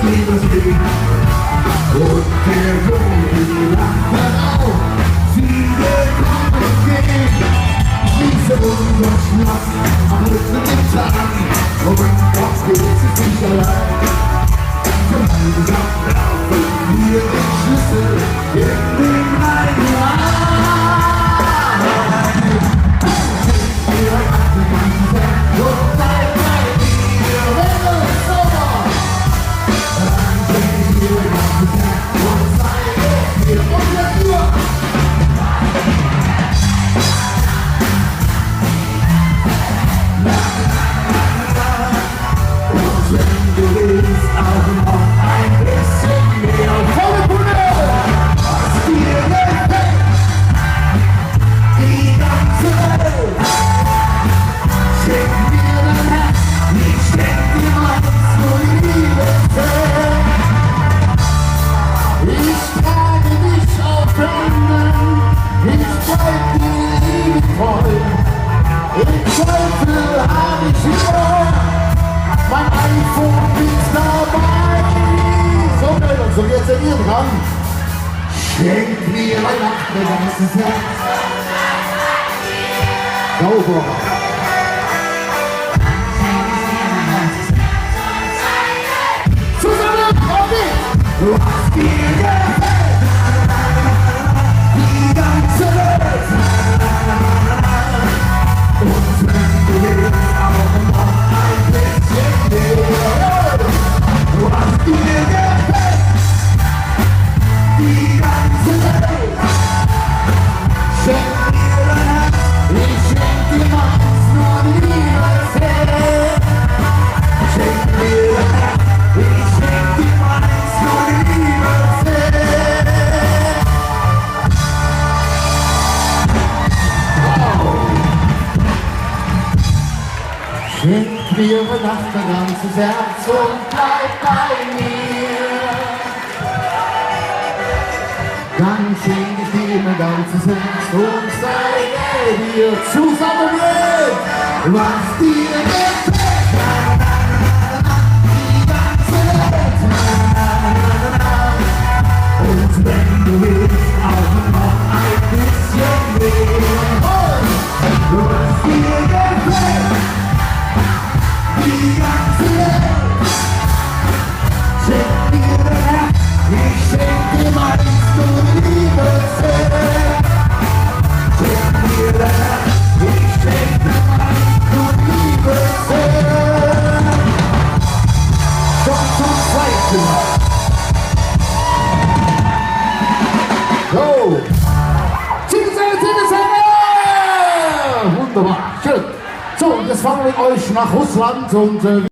Liebesweg. Und der Jungen lacht dann auf, viele kommen und gehen. Schließe unser Schloss am Rücken den Tag und doch geht's es nicht allein. Gemeinsam laufen wir den Schlüssel in den Rhein rein. Wir hatten Mann und bleib bei mir, wenn es so war. Dann sehen wir und sei wir und der Tour. Und wenn du willst, auch noch ein bisschen mehr volle Bude, was dir gefällt, die ganze Welt. Schenk mir dein Herz, ich schenk dir meins, nur die Liebe zählt. Ich trage dich auf Händen, ich bleib dir ewig treu. Im Zweifel hab ich immer mein iPhone ist dabei. So, Mädels, und jetzt seid ihr dran. Schenk mir Weihnachten, mein ganzes Herz. Sauber. Zusammen, Robin! Was dir gefällt, die ganze Welt. Und wenn du willst, auch noch ein bisschen mehr. Was dir gefällt, die ganze Welt. Schenk mir dein Herz, ich schenk dir meins, nur die Liebe zählt. Schenk mir dein Herz, ich schenk dir meins, nur die Liebe zählt. Schenk mir Nacht dein ganzes Herz und bleib bei mir. Dann schenk ich dir mein ganzes Herz und zeige dir zusammen mit, was dir gefällt. Die ganze Welt. Und wenn du willst, auch noch ein bisschen mehr. Was dir gefällt. Die ganze Welt. Schenk mir dein Herz, ich schenk dir meins, nur die Liebe zählt. Schenk mir dein Herz, ich schenk dir meins, nur die Liebe zählt. Schon zum zweiten Mal. So. Wunderbar, schön. So, und jetzt fahren wir mit euch nach Russland und